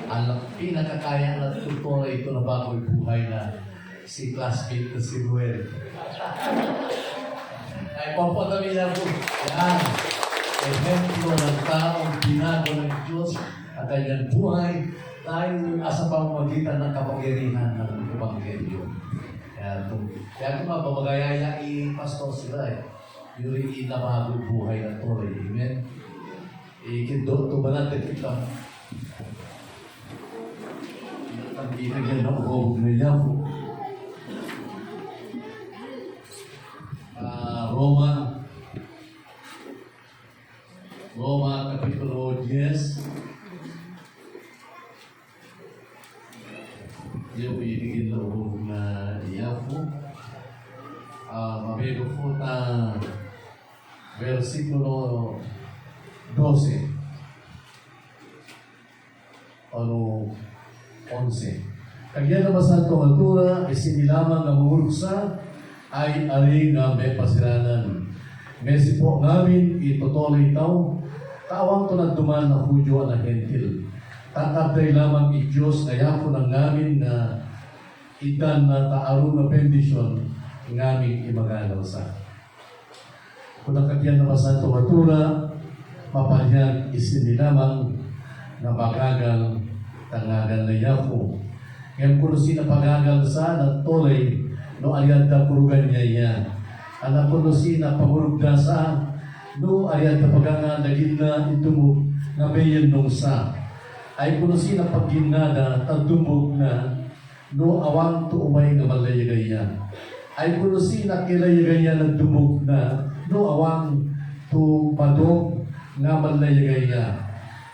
ang pinakakaya na tutura ito na bago'y buhay na si classmate na si Ruel. Ay, papadami na po. Yan. Ehemplo ng taong binago ng Diyos at kanyang buhay dahil sa pamamagitan ng kapangyarihan ng Ebanghelyo. Kaya kung mababagayaya i-pastor sila yung inabago buhay ng tuloy. Amen? Ikindo ba natin kita? Ang inagyan ng uhog na yan po. Roma Kapitulo 10. Yung ibigin na uhog na iyan po. Mabego po na versikulo 12. Ano 11. Kaya naman sa tumatura, isinilamang na murugsa ay aring nga may pasiranan. Mesi po namin itutuloy itaw, tawang to na duman na Hudyo na Hentil. Takatay lamang i-Diyos, kaya po ng namin na itan na taaro na bendisyon ngamin imagalaw sa. Kung nakagyan naman sa tumatura, mapanyag isinilamang na magagal tangagan na yapo. Ngayon kung sina pagagal sa nagtuloy, no ayad na purugan niya yan. Anak kung sina pamurugda sa, no ayad na pagangan na gina ito mo na bayan nung sa. Ay kung sina pagginada, tagdumog na, no awang to umay nga malayagaya. Ay kung sina kilayagaya nagdumog na, no awang to padog nga malayagaya.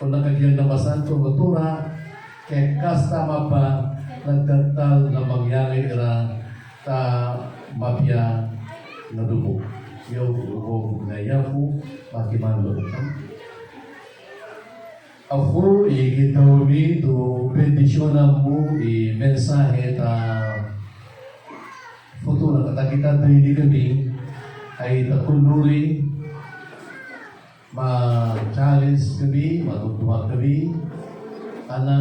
Kung nakagyan na masanto matura, kaya kastama pa nagtatal na mangyari ra ta mapya na dugo. Yung dugo na yapo, makimalo. Ako, ikitaw mi to bendisyonan mo mensahe ta futuro katakita tayo di kami ay takunuri ma-challenge kami, matutuma kami ana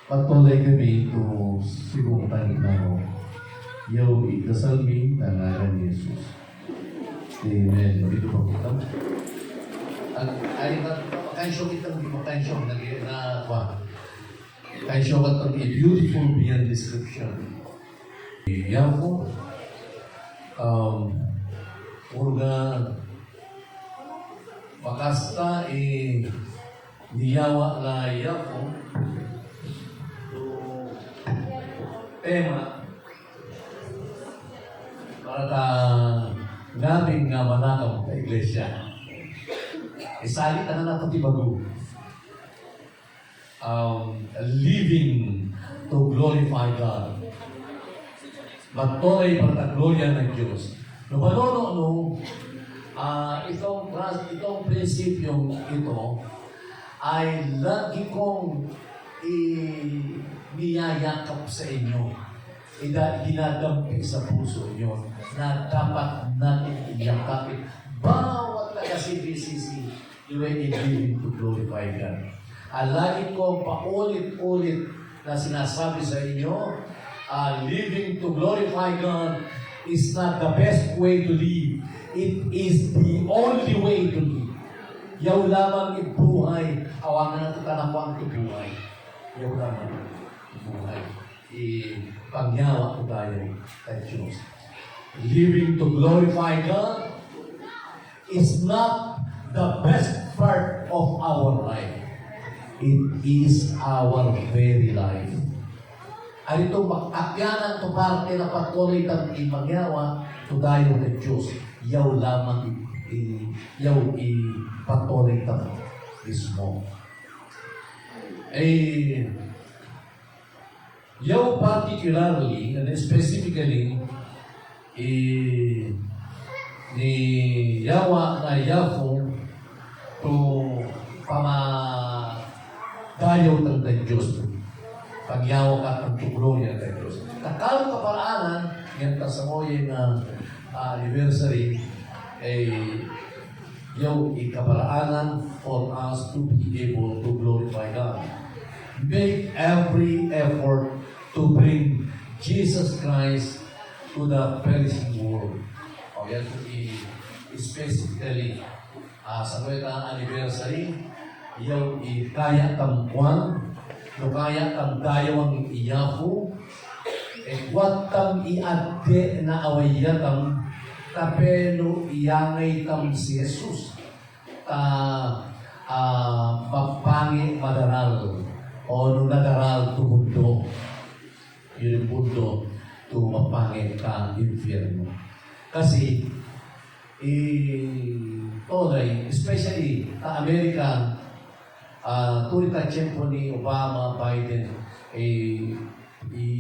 patuloy kami ito sibukan na yung ikasal mi na ngalan ni Jesus. Amen. Dito po kita. Ay makansyo kita, makansyo na kansyo ka a beautiful beyond description. Yan po urga makasta niyawa na yapo tema para ka namin nga manakaw sa iglesia. Isali ka na natin bago. Living to glorify God. Magtuloy para ta gloria ng Diyos. No, itong prinsipyong ito ay lagi kong niyayakap sa inyo. Dinadampi sa puso nyo na dapat natin iyakapin. Bawat taga-CBCC, you are living to glorify God. Lagi kong paulit-ulit na sinasabi sa inyo, living to glorify God is not the best way to live. It is the only way to live. Yaw lamang ibuhay. Awangan natin tanapang ibuhay. Yaw lamang ibuhay. Pangyawa ko tayo kay Diyos. Living to glorify God is not the best part of our life. It is our very life. Ay ito, akyanan to parte na patuloy ng ipangyawa to tayo kay Diyos. Yaw lamang patuloy ng mismo. Yaw particularly and specifically ni yawa na yafo to pamadayaw ng Diyos. Pagyawa ka ng gloria ng Diyos. Kakalo kaparaanan, ngayon kasamoy na anniversary, yaw ikaparaanan for us to be able to glorify God. every effort to bring Jesus Christ to the perishing world. O yan po specifically sa kwenta anniversary, yung kaya kang kwan, no kaya kang dayawang iyafu, wat kang iadde na awayatang tapeno iyangay tam si Jesus mapangi madaral o no nadaral to mundo yun yung mundo to mapangi ka infierno kasi tonay especially ta Amerika tuloy ka tiyempo ni Obama, Biden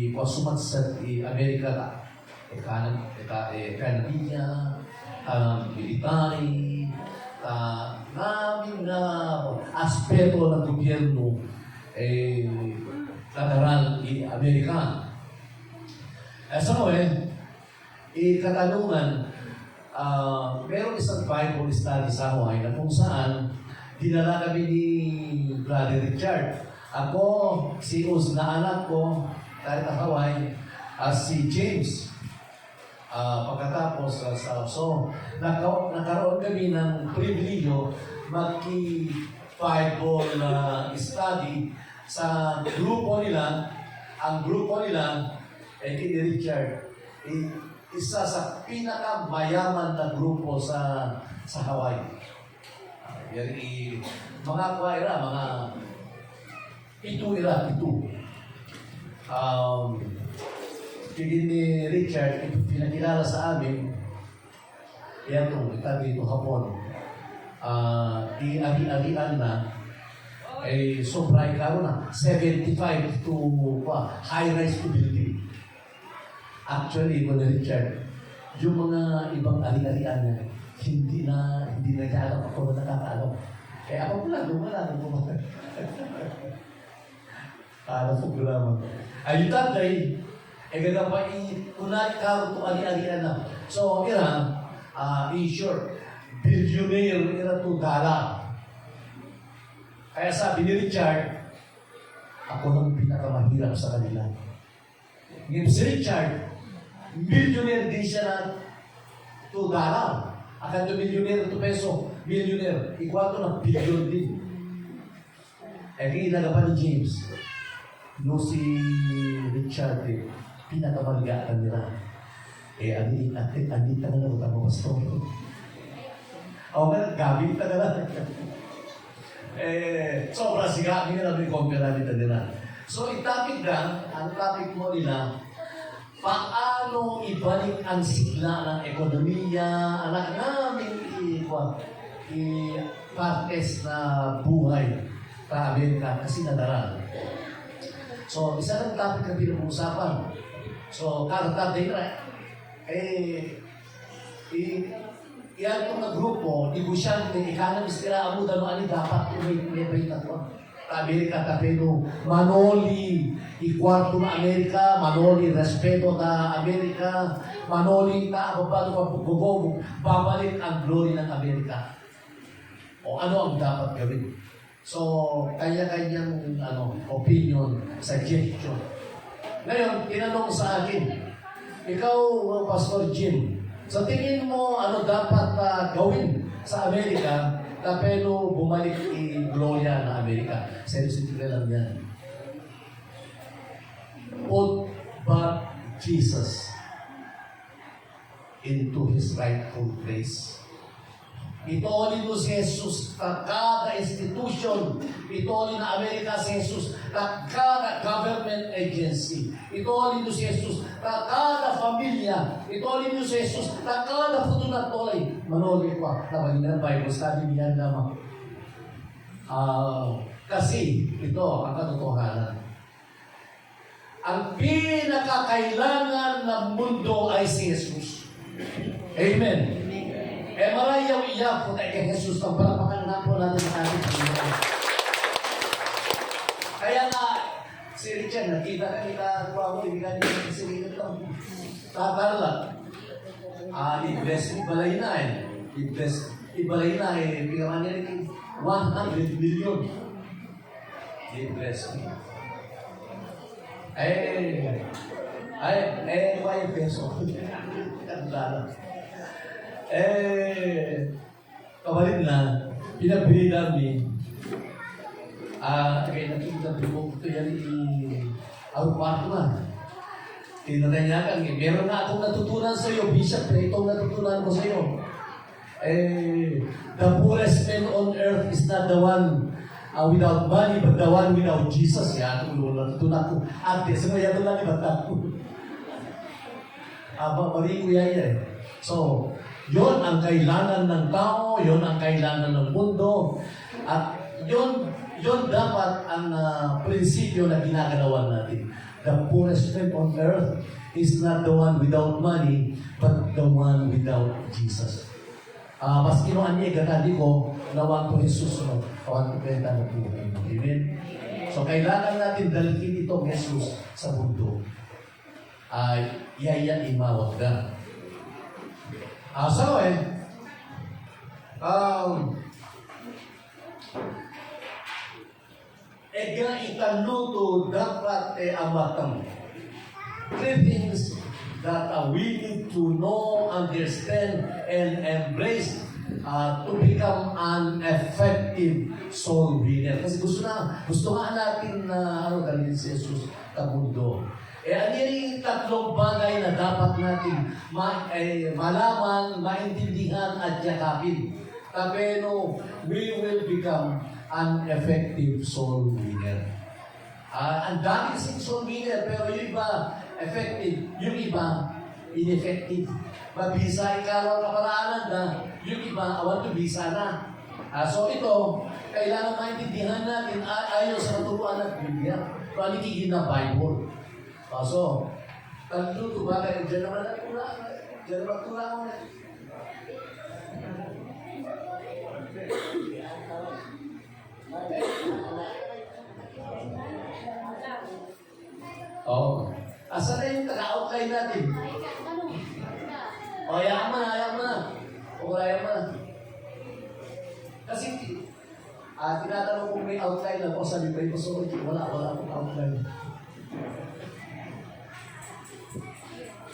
pasumat sa Amerika Canadian, military, namin na aspeto ng gobyerno federal American. So, katanungan, meron isang Bible study sa Hawaii na kung saan dinala kami ni Brother Richard. Ako, si Uz na anak ko, kahit sa Hawaii, si James. Pagkatapos, nagkaroon kami ng pribilehyo mag-Bible study sa grupo nila. Ang grupo nila, kini Richard, isa sa pinakamayaman na grupo sa Hawaii. Mga kwaira, mga ito. Tigil ni Richard, pinakilala sa amin, yan itong itabi ito hapon, i-ari-arian na, sobra ikaw na, 75 to high-rise to building. Actually, ito ni Richard, yung mga ibang ari-arian na, hindi na niya alam ako na nakakaalam. Kaya ako pala, lumala. Alam ko lamang. Ayun tatay, ganda pa unay karo to ari-arian na. So, in short, billionaire to dala. Kaya sabi ni Richard, ako lang pinakamahirap sa kanila. Ngayon si Richard, billionaire din siya na to dala. Akan to billionaire to peso, billionaire. Ikwato na billion din. Kinagawa pa ni James. No si Richard, pinakamalgaan nila. Andita na lang ang pastor. Gamit na lang. Sobra siga, hindi na namin kumpira nila. So, ang topic mo nila, paano ibalik ang sigla ng ekonomiya, anak namin i-partes na buhay sa Amerika kasi nadaral. So, isa ng topic na pinag-uusapan. So, karta din na, iyan itong na grupo, negosyante, economist, kaya amo dano ani dapat may tatwa. Amerika tapeno, manoli, ikwarto na Amerika, manoli, respeto na Amerika, manoli, ababado ka bugogo, babalik ang glory ng Amerika. O ano ang dapat gawin? So, kanya-kanyang opinion, suggestion. Ngayon, tinanong sa akin, ikaw, Pastor Jim, sa tingin mo, ano dapat gawin sa Amerika, tapeno bumalik i-gloria na Amerika? Seriously lang yan. Put back Jesus into His rightful place. Itoli mo si Jesus na kada institution. Itoli na Amerika si Jesus na kada government agency. Itoli mo si Jesus na kada pamilya. Itoli mo si Jesus na kada puto na tolay. Manoli ko na magiging Bible study niyan lamang. Kasi ito ang katotohanan. Ang pinakakailangan ng mundo ay si Jesus. Amen. Marayaw iyak po tayo kay Jesus ang palapakan na po natin sa ating Panginoon. Kaya nga, si Richard, nakita ko ibigay niya sa sirino ito. Tatala. I-bless ibalay na I-bless ibalay na Pingaman niya rin 100 million. I-bless me. 5 peso. Kabalit na, pinabili namin. Kaya nakikita ko, ito yan ang kwarto na. Tinanyakan, meron na akong natutunan sa iyo, Bishop, itong natutunan ko sa iyo. The poorest man on earth is not the one without money, but the one without Jesus. Yan, natutunan ko. Ate, sa mga yato lang, ibatak ko. Mali ko yan. So, yon ang kailangan ng tao, yon ang kailangan ng mundo, at yon dapat ang prinsipyo na ginagalawan natin. The poorest man on earth is not the one without money, but the one without Jesus. Mas kinuan niya, gatali ko, nawan ko Jesus, kawan ko kayo tanong buhay. Amen? So, kailangan natin dalhin itong Jesus sa mundo. Yaya imawag na. Ega italuto dapat amatang. 3 things that we need to know, understand, and embrace to become an effective soul winner. Kasi gusto nga natin na galing si Jesus sa mundo. Ano yung 3 bagay na dapat natin malaman, maintindihan at yakapin. Tapeno, we will become an effective soul winner. Ang dami kasing soul winner, pero yung iba effective, yung iba ineffective. Mabisa ikaw ang kaparaanan na, yung iba awan to bisa na. So ito, kailangan maintindihan natin ayon sa naturuan ng Biblia. Panikigin na Bible. So, taluto ba kayo? Diyan naman natin kulaan. Diyan naman kulaan mo na. Asa na yung taga-outline natin? Hayaan mo na. Hayaan mo na. Kasi, tinatanong kung may outline ako, sabi ko, wala akong outline.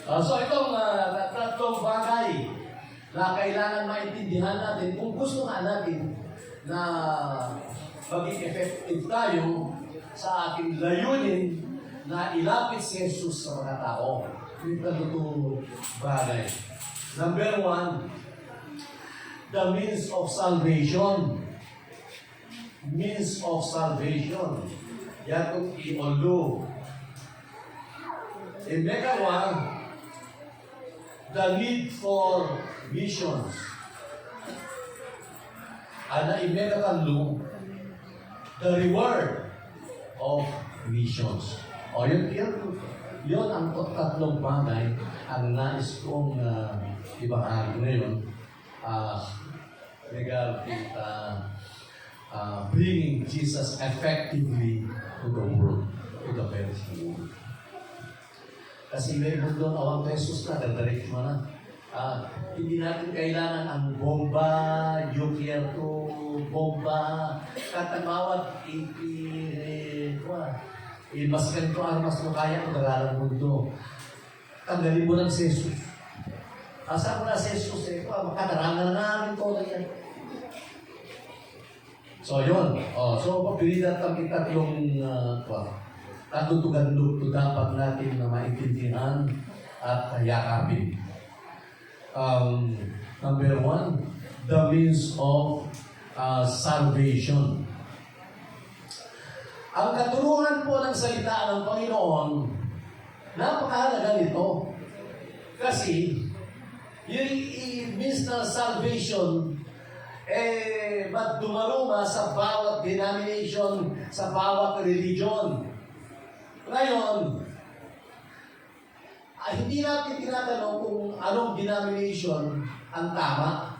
So itong 3 bagay na kailangan maintindihan natin kung gusto nga natin na maging effective tayo sa ating layunin na ilapit si Jesus sa mga tao. Ito 3 bagay. Number 1, the means of salvation. Means of salvation. Yakong iolo. Imekawa, the need for missions. Ana imekakanlo, the reward of missions. Yun ang 3 bagay ang nais kong ibahagi ngayon regarding bringing Jesus effectively to the world, to the perishing world. Kasi may mundo na awang Jesus na, dadarik mo na. Hindi natin kailangan ang bomba, nuclear to bomba, katamawat, mas ganito armas mo kaya kung dalalang mundo. Tanggalin mo lang si Jesus. Asa mo na si Jesus makatarangan na namin ko na yan. So yun. So pagpilitan kami 3 katutugan to dapat natin na maintindihan at yakapin. Number 1, the means of salvation. Ang katuruan po ng salita ng Panginoon, napakahalaga nito. Kasi, yung means ng salvation, ba't dumaruma sa bawat denomination, sa bawat religion. Ngayon, hindi natin tinatanong kung anong denomination ang tama.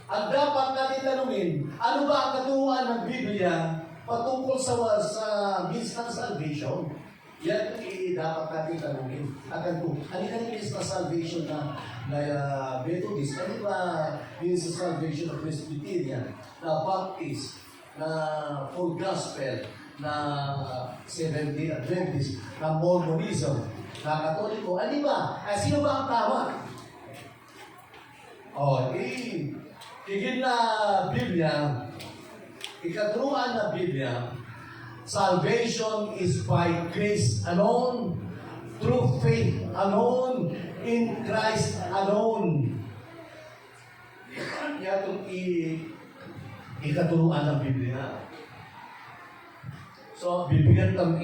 Ang dapat natin tanungin, ano ba ang katuruan ng Biblia patungkol sa means ng salvation? Yan dapat natin tanungin. Ano yung means ng salvation na Methodist? Ano ba means ng salvation ng Presbyterian? Na Baptist? Na full gospel? na Seventh-day Adventist, na Mormonism, na Katoliko. Ano ba? Sino ba ang tama? Higit na Biblia, ikaturuan na Biblia, salvation is by grace alone, through faith alone, in Christ alone. Yan itong ikaturuan ng Biblia. So, bibigyan kang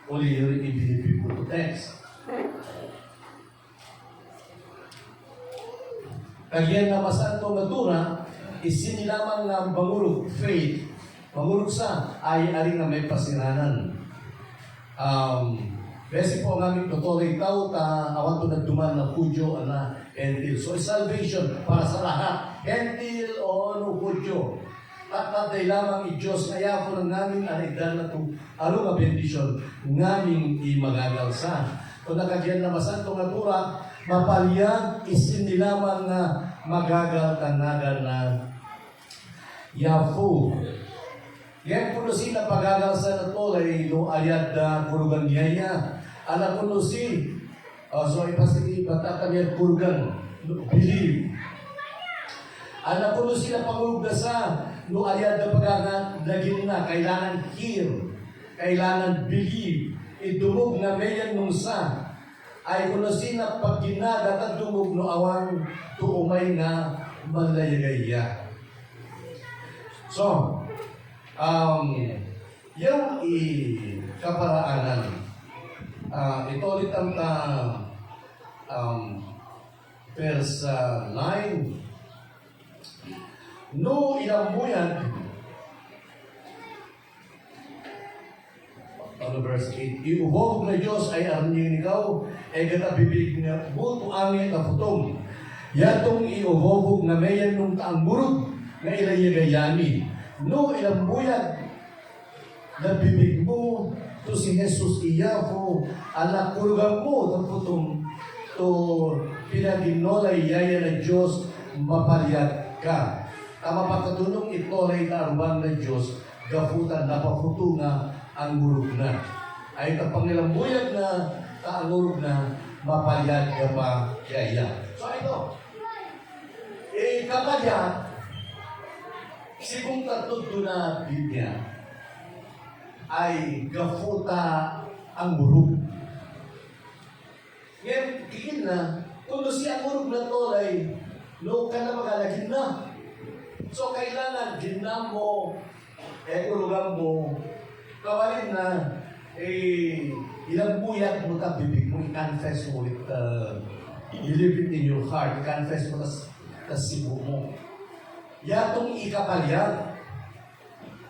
uli yung ibinibig ko to text. Kagyan na masanto matura, isinilamang ng bangurog, faith, bangurog sa, ay aring na may pasiranan. Besi po ang aming tutuloy tao, awan to nagduman ng Hudyo na Gentil. So, salvation para sa lahat. Gentil o Hudyo. Tatay lamang i-Diyos, kaya po ng namin anigdan na itong along bendisyon naming imagagalsa. Kung nakagyan na masantong natura, mapaliyag isin nilamang na magagal tanagan na Yafu. Yan kuno sila pagagalsa na tolay no ayad na kurugan niyaya. Alam kuno si so ipasigi bata kami kurugan believe. Alam kuno sila pangugdasa no ayad na pagagin na kailangan hear, kailangan believe. Idumog na mayan nung sa ay kuno sila pag ginagat at dumog no awang tuumay nga malayagaya. So, yung kaparaanan, ito ulit ang verse 9. No inambuyan, verse 8, iubog na Diyos ay arniyong ikaw, ay katabibig na buto angin na futong. Yatong iubog na mayan nung taang burog, na ilayagayani. No inambuyan, na bibig mo, to si Jesus iyafo, anak kurugang mo, to futong, to pinaginolay yaya na Diyos, mapaliyag ka. Tama pagkatulong ito ay kaarubang na Diyos, gafutan na pafuto nga ang gurug na. Ay kapangilambuyan na kaangurug na mapaliyag ka pa yaya. So ito, kapalya, sigong tatod na Biblia, ay gafuta ang gurug. Ngayon, kikil na, kung si ang gurug na to ay no ka na magalagin na. So, kailangan ginam mo, gurugan mo, kawalin na, ilang buyat mo ka bibig mo, i-confess mo with, you live it in your heart, i-confess mo tas sibo mo. Yatong ikapalyag.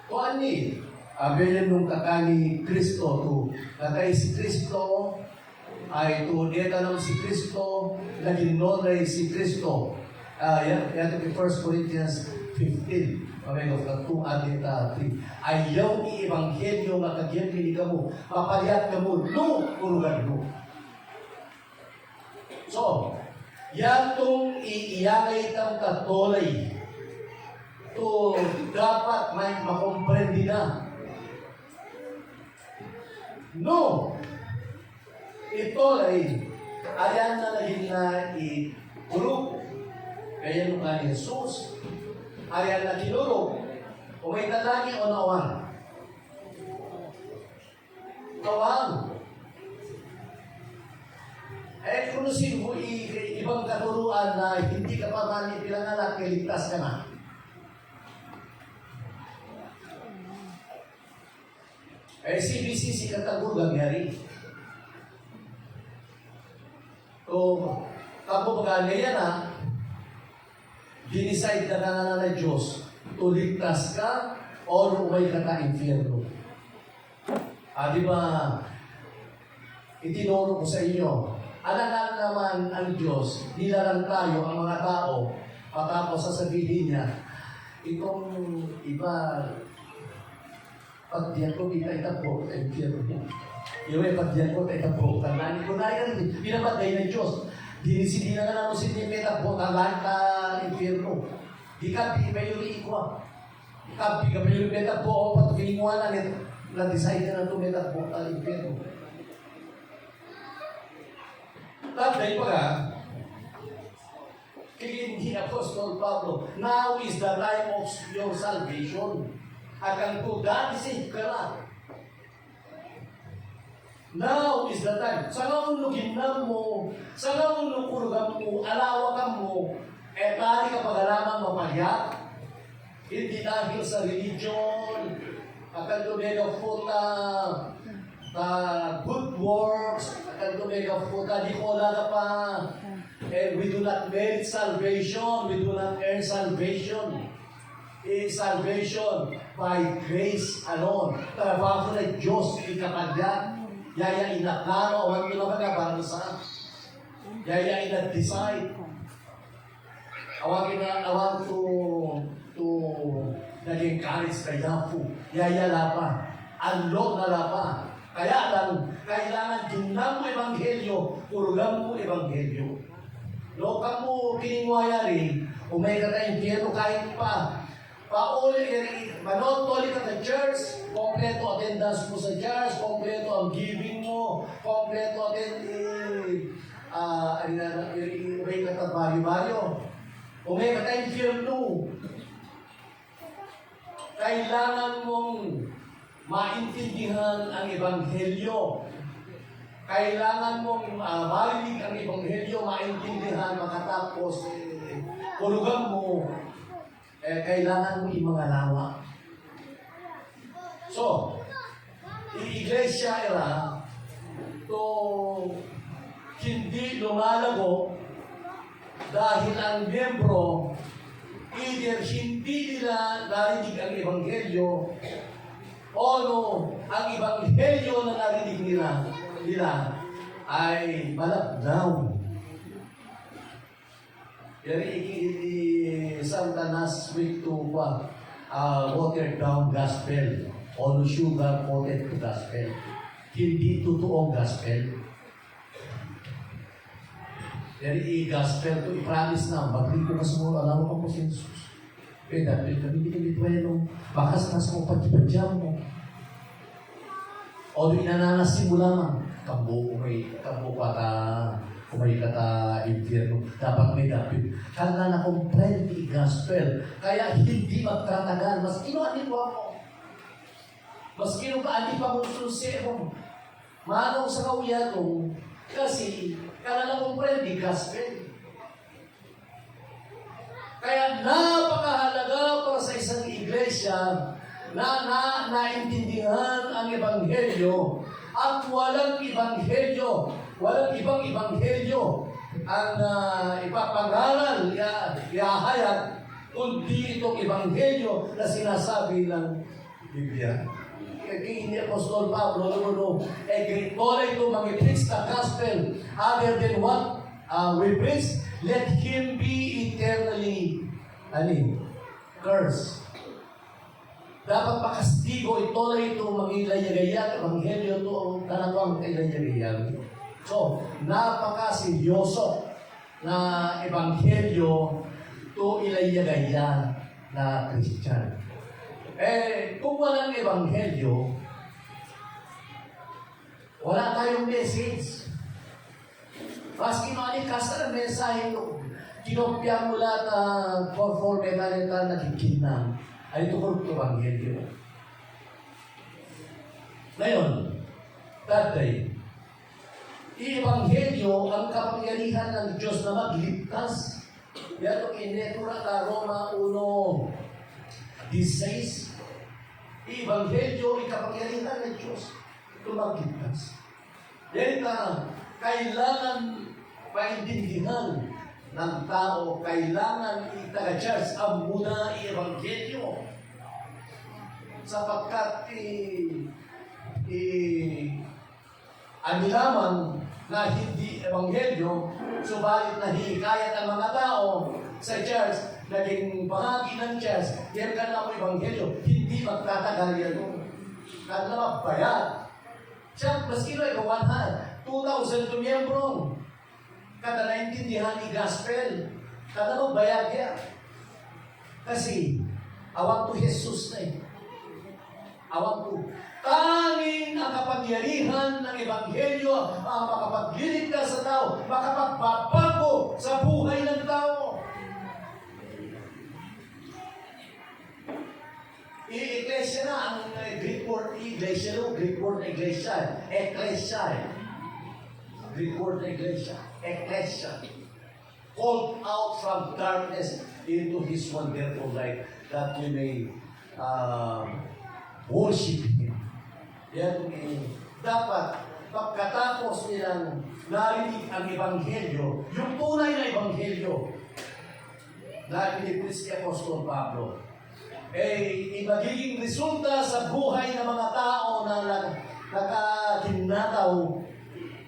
To ani, abelan nung kakani Kristo, to kakay si Kristo, ay to dieta ng si Kristo, naging nolay si Kristo. Yato kay 1 Corinthians 15, Pamego ka 2 atin 3. Ayaw i-ebanghelyo nga kagyan kini ka mo, papayat ka mo, no, kurugan mo. So, yatong iiyagay kang katolay, to dapat may makomprendi na. No, ito ay ayan na naging na i-group. Kaya nung nga ni Jesus, ayan na kinulog, o may talagi o nawang. Nawang. Kung sino ibang katuruan na hindi ka pa mani pinanganak, ligtas ka na. CBCC katagugang yari. Kung kapubagaan niya na, dinicide na na Diyos, tuligtas ka o umay ka na infierno. Di ba, itinuro ko sa inyo, alam naman ang Diyos, nilalang tayo, ang mga tao, matapos sasabihin niya, itong iba, pagdiyan ko, kita itabo, infierno niya. Yung pagdiyan ko, itabo, tanani ko na yan, pinapatay ng Diyos. Dinisidi na nga naman si Timeta po, talang ka infierno. Di ka, di pa yung iikwa. Di ka, di pa yung meta po, o patukilinguan na nito. na-decide na tumitakbo ang impyerno. Tatay pa ka, hindi Apostol Pablo, now is the time of your salvation. Akan to dadisip ka na. Now is the time. Sa ngaunugin na mo, sa ngaunugurgan mo, alawakan mo, tali ka pag-alaman mapalyak. Hindi dahil sa religion, akan to make a foot good works, akan to make a foot, di ko na pa. And we do not merit salvation, we do not earn salvation. Is salvation by grace alone. Trabaho na Diyos ikapagyan. Yaya inaklaro, awan ko naman na para sa yaya ina-decide. Awan to naging courage kay Yafu. Yaya lapa. Unlock na lapa. Kaya lang, kailangan ginam mo ebanghelyo, urugan mo ebanghelyo. Loka mo kiningwayari, umay ka na impyerno kahit pa. Manotoli ka sa church, kompleto attendance mo sa church, kompleto ang giving mo, kompleto umay ka sa baryo-baryo. Umay ka na impyerno. Kailangan mong maintindihan ang ebanghelyo. Kailangan mong marinig ang ebanghelyo, maintindihan, makatapos, hulugan mo, kailangan mo imangalawa. So, i-iglesia era, to hindi lumalago dahil ang miyembro, either hindi nila narinig ang ebanghelyo, o ang ebanghelyo na narinig nila ay malabnaw. Santanas week to watered down gospel o sugar coated gospel. Hindi totoong gospel. Gospel to i-promise na magrito ka sa mga alam mo po si Jesus. Dahil kami hindi bueno, bakas na sa mga pagkipadyam mo. O inananas mo lamang, kumay kata impyerno, dapat may dapit. Kala na comprende gospel, kaya hindi magtatagal. Mas kinuanin mo ako. Mas kinuanin pa mong susero. Manong sa kauyato, kasi kala na comprende gospel. Kaya napakahalaga para sa isang iglesia na naintindihan ang ebanghelyo at walang ebanghelyo. Walang ibang ebanghelyo ang ipapangaral, ihahayag, kundi itong ebanghelyo na sinasabi ng Biblia. Kaya Apostol Pablo, acknowledge to mag-preach the gospel other than what we preach, let him be eternally cursed. Dapat pakastigo ito na ito mag-ilayagayan, ebanghelyo ito ang talagang ilayagayan. So, napaka-seryoso na ebanghelyo to ilayagayan na Christian. Kung walang ebanghelyo, wala tayong message. Maski manikasa ng mensahe nyo, kinopya mo lahat for metalita na kikinang, ay tukol ito ebanghelyo. Ngayon, tatay, Ebanghelyo ang kapangyarihan ng Diyos na magligtas. Yan ang inetura ka Roma 1:16. Ebanghelyo ang kapangyarihan ng Diyos na magligtas. Yan na kailangan maintindihan ng tao, kailangan itaga-church ang muna Ebanghelyo. Sapagkat ano lamang na hindi ebanghelyo, subalit na hikayat ang mga tao sa church, naging bahagi ng church, yan ka na ang ebanghelyo, hindi magtatagal yan. Kaya mabayad. Siya, maski na ikaw 2,000 miyembro, kada naintindihan ni gospel, kada magbayad yan. Kasi, awang to Jesus na eh. Awang to. Tanging ang kapangyarihan ng Ebanghelyo ang makapagliligtas sa tao, makapagpapago sa buhay ng tao. I-iglesia na ang Greek word iglesia, no? Greek word na iglesia. Ecclesia. Greek word na iglesia. Ecclesia. Called out from darkness into His wonderful light that we may worship Him. Yan dapat pagkatapos nilang narinig ang Ebanghelyo, yung tunay na Ebanghelyo na pinipis ni Apostol Pablo, magiging resulta sa buhay ng mga tao na nakakinataw,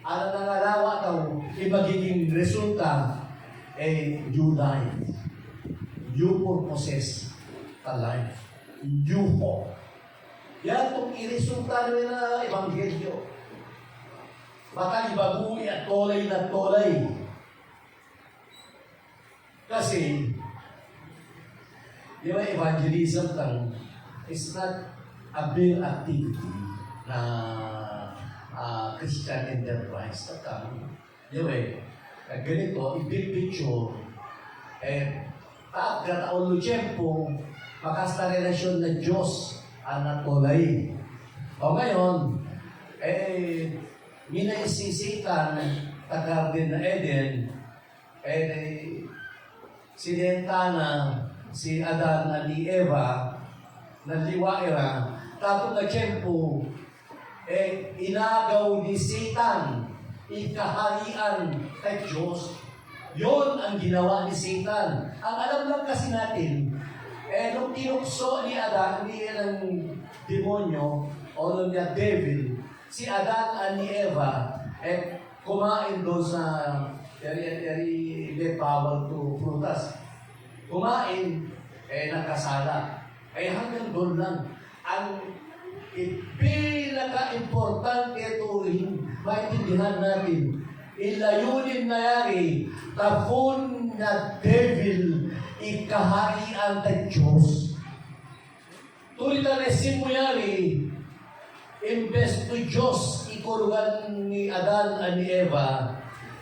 at nangalawa daw, magiging resulta new life. New purposes ka life. New hope. Yan itong iresulta nila na Ebanghelyo. Makalibaguhi at tolay na tolay. Kasi, di ba, evangelism lang is not a bare activity na Christian enterprise. Di ba, ganito, i-big picture, taon lo tiyempo, makasta relasyon na Diyos ang natulay. O ngayon, si Satan, tagarden na Eden, sinenta na si Adan na ni Eva, na liwaira, tapos na tiyempo, inagaw ni Satan, ikaharian kay Diyos. Yon ang ginawa ni Satan. Ang alam lang kasi natin, nung tinukso ni Adan, ng demonyo, o nung niya devil, si Adan at ni Eva, kumain doon sa very bawal to prutas. Kumain, nakasala. Hanggang doon lang. Ang pinaka-importante ito rin, maintindihan natin, ilayunin na yari, tapon na devil, ikaharian ng Diyos. Tuloy na resin mo yari, imbes to Diyos, ikurugan ni Adan at ni Eva,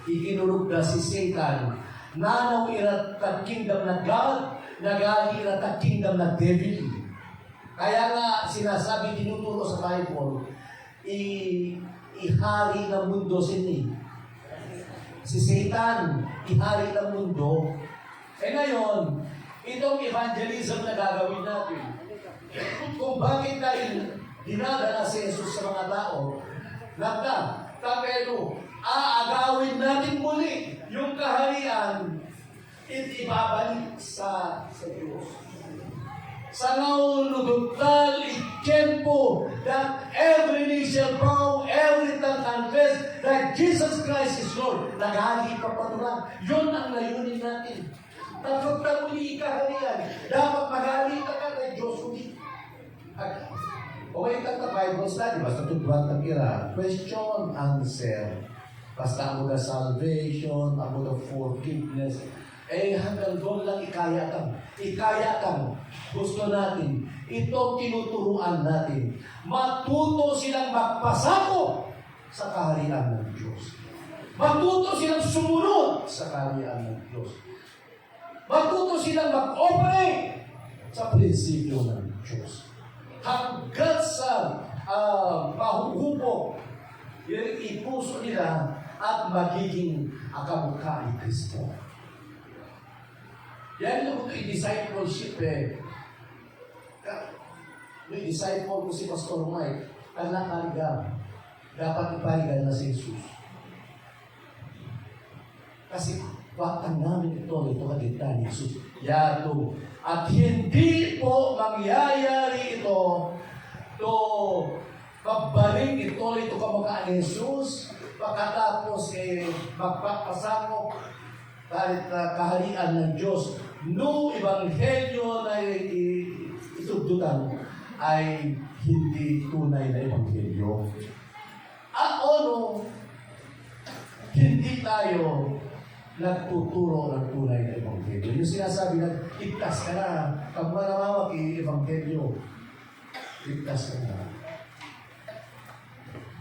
ikinurug na si Satan, nanaw irat at kingdom na God, nagali irat at kingdom na devil. Kaya nga sinasabi, tinuturo sa Bible, ihari ng mundo sini. Si Satan, ihari ng mundo. Ngayon, itong evangelism na gagawin natin, kung bakit dahil dinadala si Jesus sa mga tao, tapelo, aagawin natin muli yung kaharian, ibabalik sa Diyos. Sa nauludutal ikempo that every knee shall bow, every tongue confess that Jesus Christ is Lord. Naghali pa patulang. Yun ang layunin natin. Tapos na muli ikaharian. Dapat maghali ka kay Diyos ulit. Okay ka na Bible study. Basta tutuwan ng ira. Question, answer. Basta ang mga salvation, ang mga forgiveness. Hanggang doon lang ikaya kang. Ikaya kang. Gusto natin. Ito tinuturuan natin. Matuto silang magpasako sa kaharian ng Diyos. Matuto silang sumunod sa kaharian ng Diyos. Matuto silang mag-operate sa prinsipyo ng Diyos. Hanggang sa mahuhubog, yung ipuso nila at magiging akamukha ni Kristo. Yan yung discipleship May disciple ko si Pastor Mike, ang nakariga. Dapat iparigan na si Jesus. Kasi batang namin ito kagita ni Jesus. Yato. At hindi po mangyayari ito pagbalik ito kamukha ni Jesus, pagkatapos magpapasakop kahit kaharian ng Diyos. No ebanghelyo na itugdutan ay hindi tunay na ebanghelyo. Hindi tayo nagtuturo ng tunay na ebanghelyo. Yung sinasabi na, ligtas ka na. Pag manamawag ebanghelyo, ligtas ka na.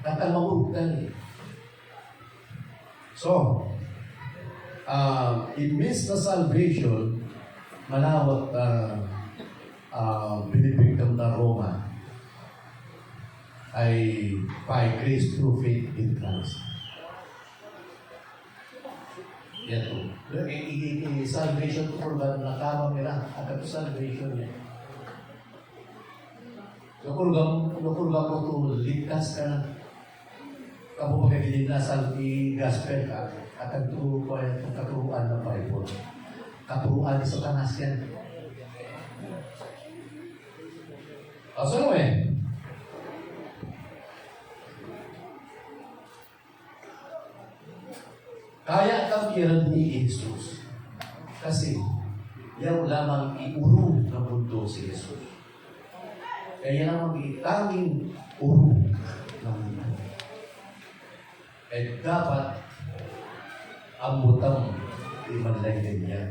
Katamawugan. So, it means na salvation, malawat binibigyan na Roma ay by grace through faith in Christ. Yan po. Salvation to for God, nakamang nila. At salvation yan. Nakulga mo to, ligtas ka na. Kapo pagkagilin na sa gospel ka. At ang turo ko ay itong katuruan ng Bible. Katuruan ni Satanas yan. So anyway, kaya kampiran ni Jesus. Kasi, yan lamang iurong ng mundo si Jesus. Kaya lamang itanging urong ng mundo. Eh dapat ang butang imanlagyan niya.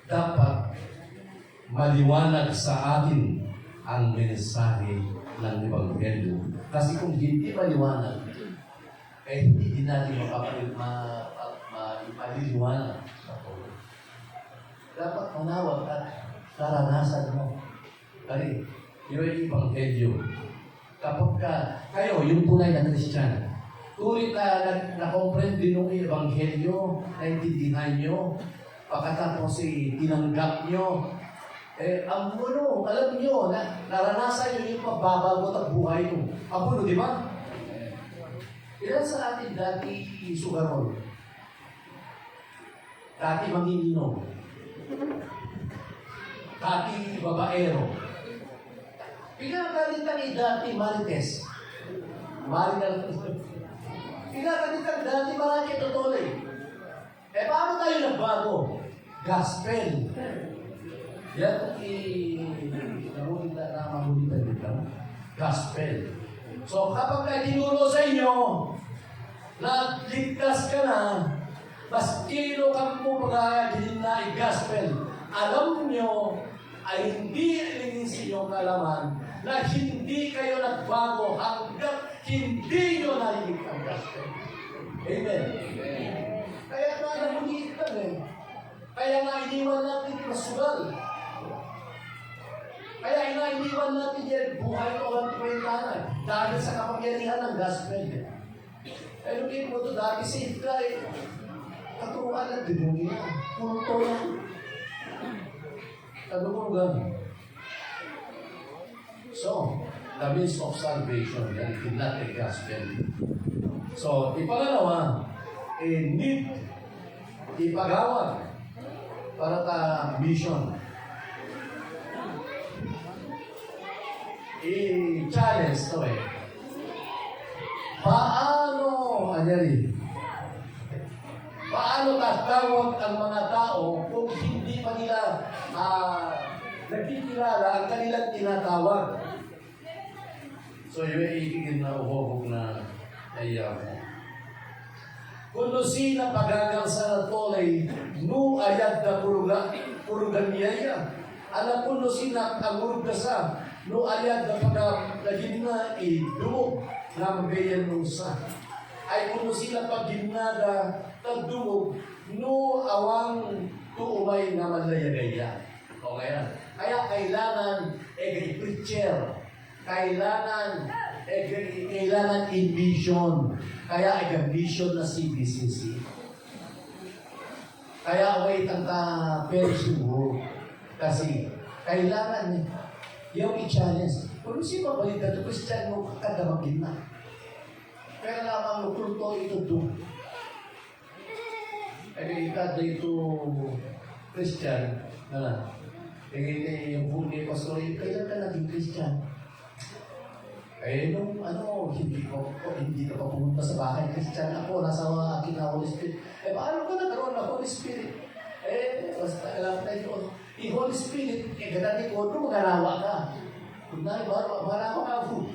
Dapat maliwanag sa atin ang mensahe ng Ebanghelyo. Kasi kung hindi maliwanag, eh hindi din natin mapaliliwanag sa Panginoon. Dapat manawag at naranasan mo. Kali, yung Ebanghelyo. Kapag kayo, yung tunay na Kristiyano, tulit na comprehend din ng Ebanghelyo, naintindihan nyo, pagkatapos tinanggap nyo, ang muno, alam nyo, naranasan nyo yung pagbabago at buhay nyo. Ang muno, di ba? Ilan sa atin dati sugarol? Dati manginginom? Dati babaero? Pinagalitan ni dati marites? Pinagalitan dati marami tutuloy. Paano tayo nagbago? Gospel. Yan kung namahulita dito. Gospel. So kapag tinuro sa inyo, na ligtas ka na, mas kilo kang pumagagilin na i-gospel, alam nyo ay hindi linisin yung kalaman na hindi kayo nagbago hanggat hindi nyo narinig ang gospel. Amen. Kaya nga namulit ka Kaya nga iniwan natin yung masugal. Kaya iniwan natin yan buhay o ang kwentahan dahil sa kapangyarihan ng gospel. Pero kaya mo ito dati safe ka katuruan ng demonyo yan. Punto yan. Ano mo gano'n? So, the means of salvation, yan, in not the gospel. So, ipangalawa, need, ipagawad para ta mission. I-challenge to Paano, anyari? Paano tatawag ang mga tao kung hindi pa nila nagkikilala ang kanilang tinatawag? So, yung iigigin na uhobog na ayaw. Kuno sina pagagang sa natolay, no ayad na purugan niyaya. Alam kuno sina ang urugasa, no ayad na pagagin na idumog na magayan nung sa. Ay kuno sila pagginada, tagdumog, no awang tuumay na malayagaya. O ngayon, kaya kailangan preacher, kailangan i-mission. Kaya i-mission na CBCC. Kaya wait ang ka-perishing kasi kailangan yung i-challenge. Kung sino ba yung dato Christian mo kakadamagin na. Kaya lamang lukulto ito doon. Ikada ito Christian. Yung buhay pastor, kailan ka naging Christian? Nung hindi ka pa pumunta sa bahay, Christian ako, nasa akin na Holy Spirit. Paano ka nagkaroon ng Holy Spirit? Basta alam tayo, yung Holy Spirit, ganati ko, nung magarawa ka. Kung na, marawa ka po.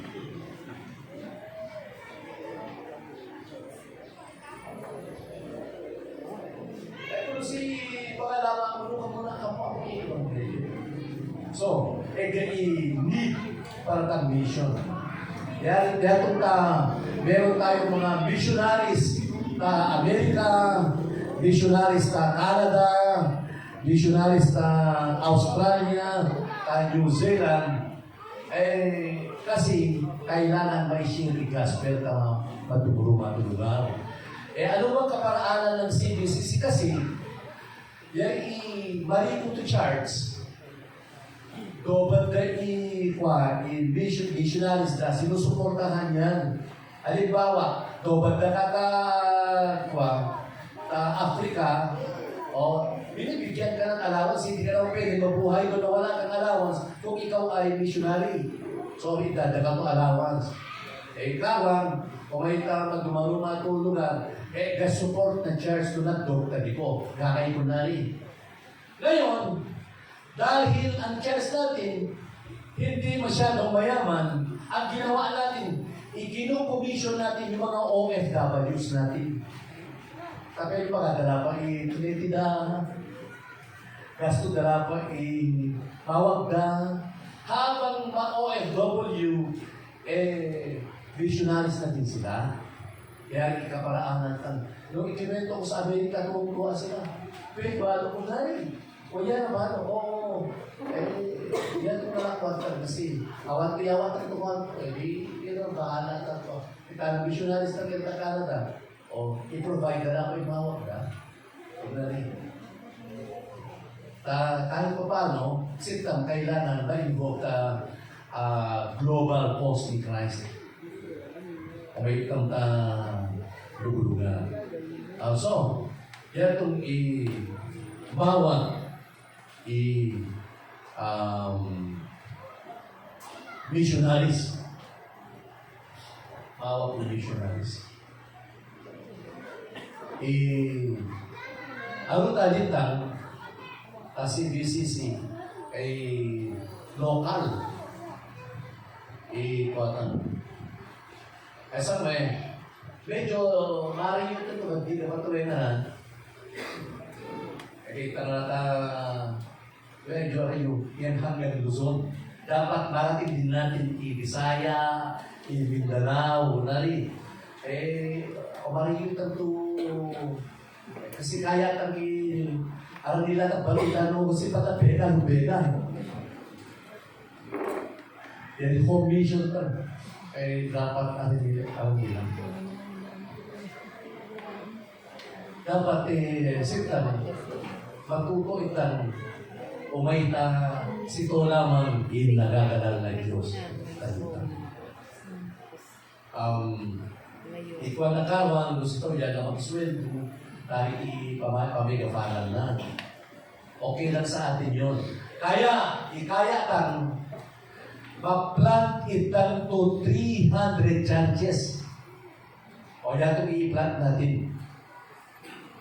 Pero si pangalawa, muna ka po ako So, need para tang mission. Yan meron tayong mga missionaries ta Amerika, missionaries ta Canada, missionaries ta Australia, ta New Zealand. Kasi kailangan may sharing gospel ta matulungan. Ano bang kaparaanan ng CBCC? Kasi yan i-mariko to charts. Dobad ka missionaries na sinusuportahan yan. Halimbawa, dobad na Africa, binibigyan ka ng allowance, hindi ka na pwede mabuhay doon na wala kang allowance kung ikaw ay missionary. So, idadaga mo allowance. Ikaw kung may tamang dumaruma at lugar, support ng church to not do, tabi ko, kakay ko na rin. Ngayon, dahil ang church natin, hindi masyadong mayaman, ang ginawa natin, ikinukomission natin yung mga OFWs natin. Tapos yung mga dala pa i-tinitida, gasto dala pa i-pawag na, habang mga OFW, visionaries natin sila. Kaya ikaparaanan tan. Nung ikikwento ko sa Amerika, tumutuwa sila. Pero balo ko na rin. O yan naman, yan ko nalakwatan kasi awat-iawat ang tuwan ko. Yun ang bahala na ito. Ika ng missionaries na kita Canada. I-provide na ako yung mawag na. Huwag na rin. Kahit pa paano, sitang kailangan ma-invoke global post ni Christ. May itang lugulugan. So, yan itong bawat missionaries. Bawat missionaries. Ang talitang kasi BCC ay local. Kuwatan. Sa medyo maaaring ito hindi na patuloy na. Kita na medyo yan hanggang Luzon. Dapat marating din natin i-Bisaya, i-Mindanao, nari. Maaaring ito kasi kaya kang alam nila ng balita no, kasi patapega, lubega. Yan home mission ka. Dapat alam nila. Dapat sitan, matuto itan, umayta, sito lamang nagagadal na Diyos. Ikaw na kawan, gusto yan na mag-sweldo, dahil pamigafanan na. Okay lang sa atin yun. Kaya, ikaya kang ma-plant itang to 300 churches. O yan itong i-plant natin.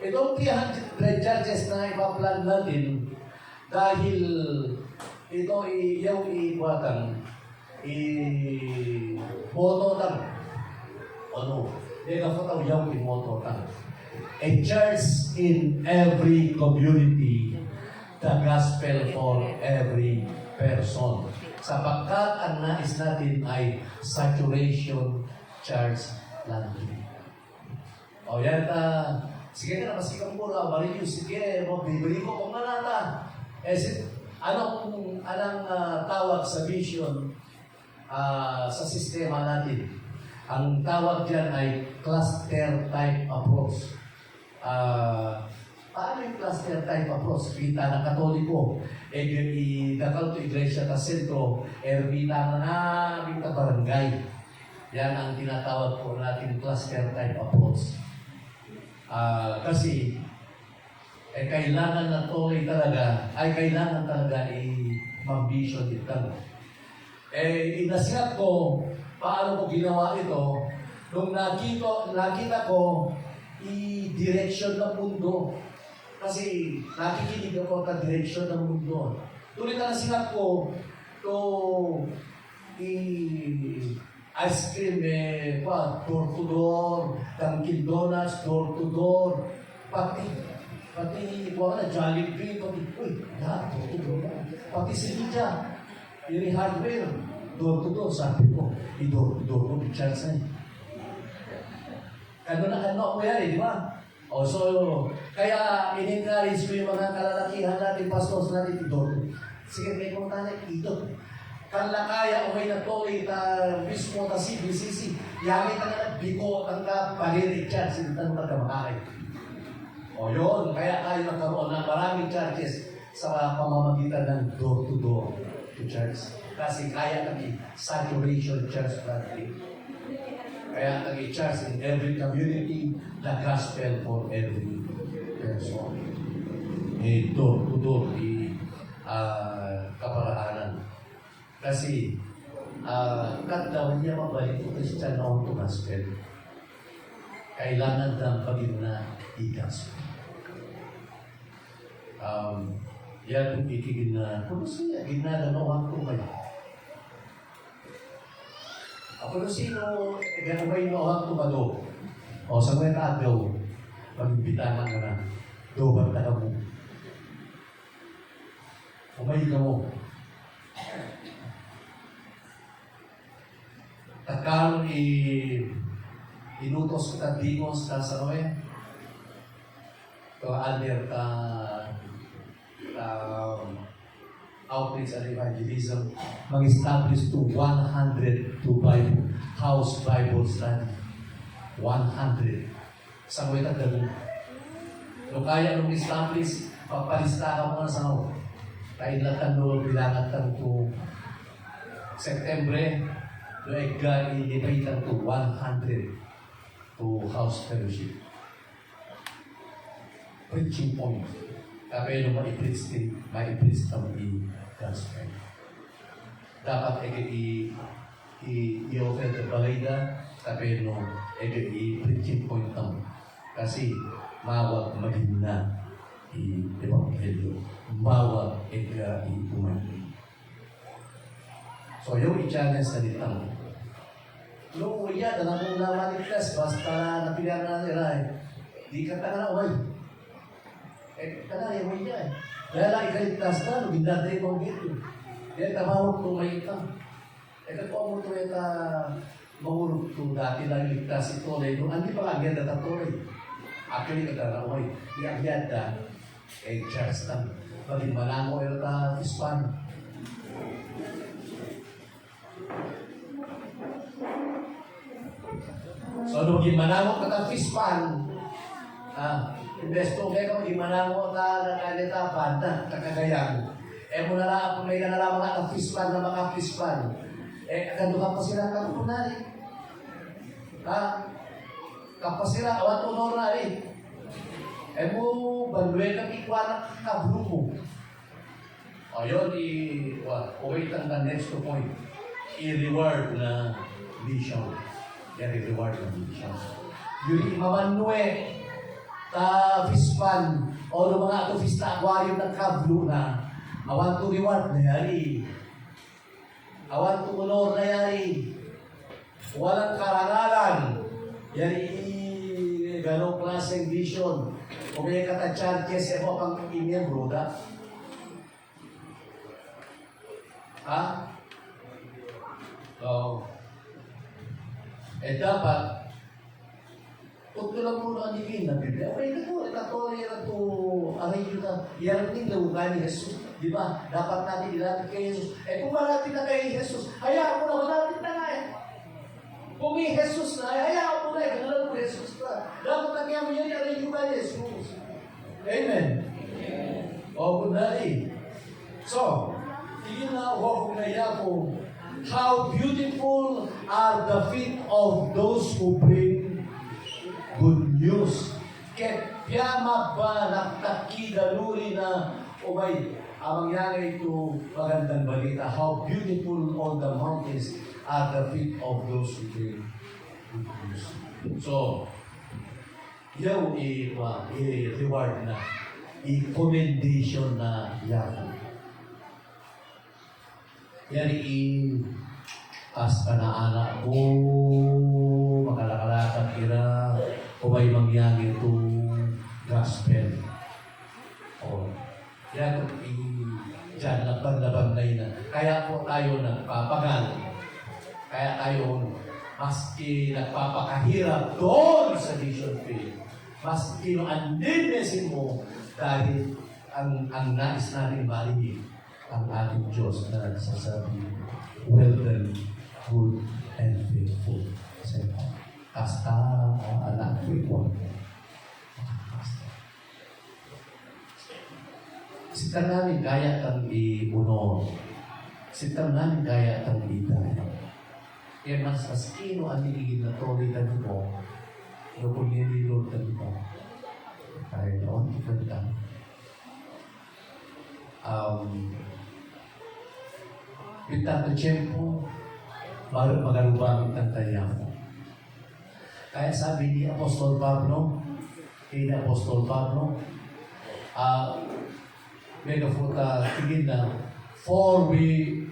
Itong 300 churches na ipa-plant natin, dahil ito yung ibuhatang, i-moto lang. Ano? Hindi ka pataw yung i-moto lang. A church in every community, the gospel for every person. Sapagkat ang nais natin ay saturation church landing. O yan, sige na, masikang pura, mariyo, sige, bibili ko kung nanata. Anong tawag sa vision sa sistema natin? Ang tawag dyan ay cluster type approach. Paano yung cluster type approach? Kita ng Katoliko, dakal to iglesia ta sentro, erbita na namin ta barangay. Yan ang tinatawag po natin cluster type approach. Kasi kailangan na tuloy talaga, kailangan talaga mag-vision ito. Inasihat ko, paano ko ginawa ito, nung nakita ko, i-direction ng mundo. Kasi nakikinig ako sa direction ng mundo. Tuloy na sinat ko, ice cream, door to door, Dunkin Donuts, door to door, pati Jollibee, door to door, pati Silja, yung hardware, door to door, sabi ko, i-door to door ko, i-charge na eh. Ano mo yan eh, di ba? O so, kaya in-encourage ko yung mga kalalakihan natin, pastors natin, i-door to. Sige, may kung tayo, ito. Kanlakaya o may natuloy mismo na CBCC, yamit ang biko ang palirik charge, hindi tanong magkamakakay. O yun, kaya tayo nagkaroon ng maraming charges sa pamamagitan ng door-to-door to charge. Kasi kaya kami saturation charge natin. Kaya nag-i-charge in every community, the gospel for every person. Door-to-door, kaparaanan. Kasi, daw niya mabalik ko Christian na to gospel. Kailangan ng pagin na i-gospel. Yan kung itigin na, kung siya, ginaganawan ko kayo. Ako na sino, ganabay na orang tumado. O sa mga taagaw, mag-imbitahan ka na, dobar ka mo. Umay ka mo. Takal inutos kita dimos ka sa noe. To under outreach and evangelism, mag-establish to 100 to Bible, house Bible study. 100. Sa mga itagdago. Kung kaya nung establish, papalista ka muna sa mga. Kahit lang doon, bilangan kang to September, doon ipaitan to 100 to house fellowship. Preaching point. Kapag nung ma-preach din, ma-preach kang i-gospel. Dapat i-offer the balida, kapag nung i-preaching point kang. Kasi mawag maging na i-evangelyo. Mawag i-umay. So, yung i-challenge na dito. Nung uya, na mong namaligtas, basta napilihan na nila di ka na umay. Kanaya mo yan. Dahil lang ikaligtas na, nung gindaday mo gito. Kaya tamawag kung may ito. Kaya mo ito mahurog ito dati lang iligtas ito. Hindi pa lang yan natatuloy. Actually, kataraaway. Iagyan na Charles lang. Pagin malango yung Hispan. So, nung gimanamo ka ng Hispan, investo kayo kung gimanamo ka na banda, kakagayan. Mo na may nalaman ka ng Hispan na mga Hispan. Agad ka pa sila kapunari. Kapag sila, awat unor na rin. Mo, banduin kang ikwa ng kabruko. O yun, wait ang the next point. I-reward na vision. I-reward na vision. Yung imamanue, Fispan, o mga ato Fista Aquarium ng kablo na, awan to reward na yari. Awan to honor na yari. Walang karangalan. Yari, ganong klaseng vision. Kung may kata-charges, mo pang imiyembro da. So, dapat, kung lang muna ang divine na Biblia, okay na ito, aray yun na, yan ang laugan ni Jesus. Di ba? Dapat natin ilapit kay Jesus. Kung malapit na kay Jesus, hayaan mo na, malapit na nga eh. Kung may Jesus na, hayaan mo na eh, kanalan mo Jesus na. Dapat nagyan mo yun, aray yun ni Jesus. Amen. O, kunali. So, tingin na ako kung naiya ko, how beautiful are the feet of those who bring good news. Kaya piyama ba nagtakigaluri na umay ang mangyari ito magandang balita. How beautiful on the mountains are the feet of those who bring good news. So, yaw i-reward na, i-commendation na yan. Yan as ka na anak ko, makalakalakan kira, o may mangyari ito gospel. O, yan, dyan, laban-laban na yun. Kaya po tayo nagpapagal ayon, maski nagpapakahirap doon sa mission field, maski no andin mesin mo, dahil ang nais natin marinig ang ating Diyos na nagsasabi, well done, good and faithful servant. Kasta anak ko ito. Sita namin kaya kang i-unor. Sita namin kaya kang i-dayo. Kaya mas kino ang niligid na tori na mo, no kung nililord na mo, kaya noon ikanta. Pintato tiyempo, magarubamit ang tayo. Kaya sabi ni Apostol Pablo, megafuta tingin na, for we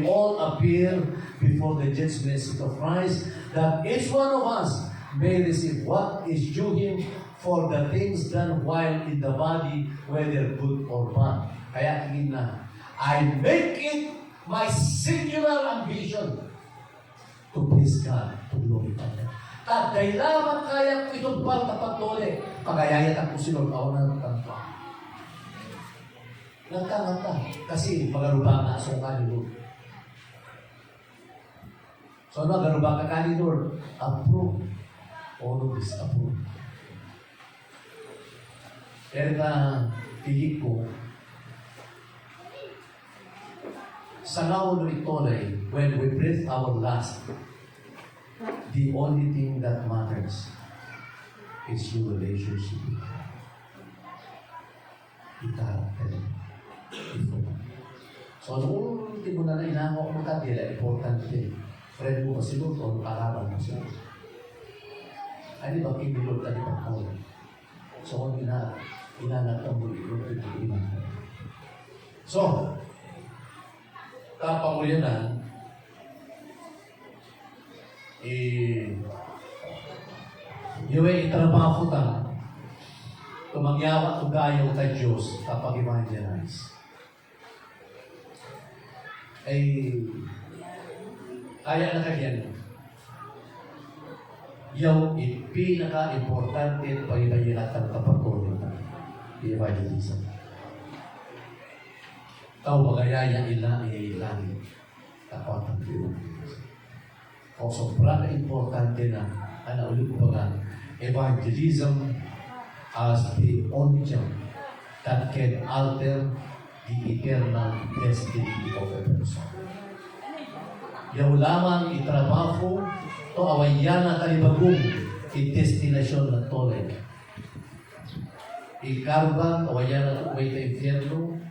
all appear before the judgment seat of Christ, that each one of us may receive what is due him for the things done while in the body, whether good or bad. Kaya tingin na, I make it my singular ambition to please God, to glorify Him. At kailangan kaya ko itong pagtapatole, pagayayat ako sinod, ako na nagtangka. Nagtangka, kasi magarubang na asong kanilor. So ano, magarubang ka kanilor? Approve. All of this approve. Pero ka, tigit ko, sa naon itolay, when we breathe our last, the only thing that matters is your relationship with God. Itarapel. So, nung ultimo na inango mo ka, dila, importante. Friend mo kasi luto, karaban mo siya. Ay, di ba, kinilot ka di ba ko? So, kung inanat ang bulit, So, tapang mo yan na, yung itrabaho ta, tumangyawa to gayaw ta Diyos kapag evangelize. Kaya na kanyan, yung pinaka-importante pa ibayinatan kapatuloy na evangelism. Tao magayaya ilang tapat ang Diyos. O sobrang importante na, ulit ko ba evangelism as the only job that can alter the eternal destiny of a person. Yaw lamang itrabaho, to awayan na kalibagong destinasyon na tolay. Ikarban, awayan na tuway ka infierno,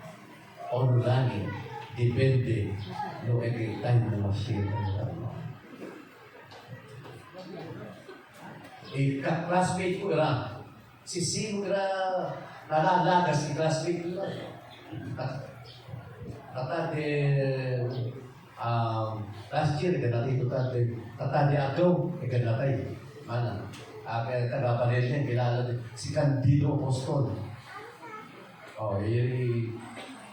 o langit, depende no time na masira sa classmate ko ira, si Sino ira nalalagas si classmate ko ira. Tatade, last year, ganatay ko tatade ako, ganatay. Mana? Kaya taga-panel niya, kilala din. Si Candido Apostol.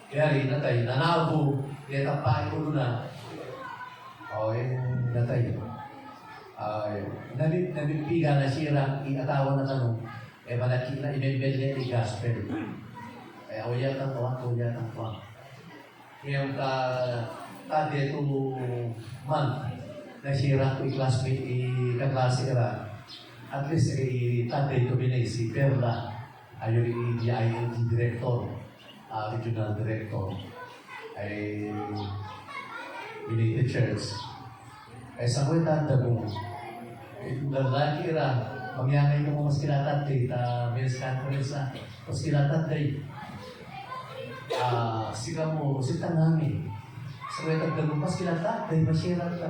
Kaya rin natay, nanabo, kaya tapain ko na. Natay. Nabigpiga na sira, inatawan na tanong, malaki na inembel niya yung gospel. Awayan ang tuwa, awayan ang tuwa. Kaya tadi itu man, nasira ko yung classmate, kaklase era, at least tadi itu binay si Perla, ayun yung DILG director, regional director, ay United Church. Sa ko tanda mo, lalaki ra, mangyangay ko mo mas kilatatay, men's conference na, mas kilatatay. Sika mo, sita namin. Sa ko tanda mo, mas kilatatay, masyirat ka.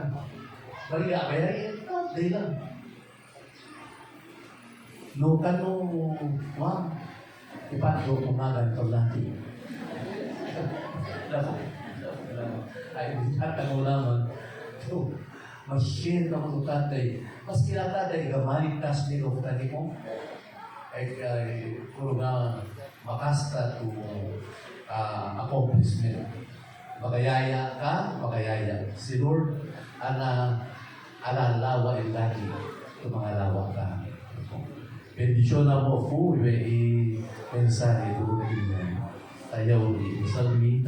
Baliga, kaya tatay lang. No, ma'am, ipatlo ko nga ganito lagi. Ay, at ang ulaman, mas-share ka mo tatay. Mas kinatatay, maligtas din o tatay mo. Puro nga makasta to accomplishment. Magayaya ka, magayaya. Si Lord, alalawa el lagi tumangalawa ka. Bendisyon na mo po, i mensahe doon na ayaw i-salmi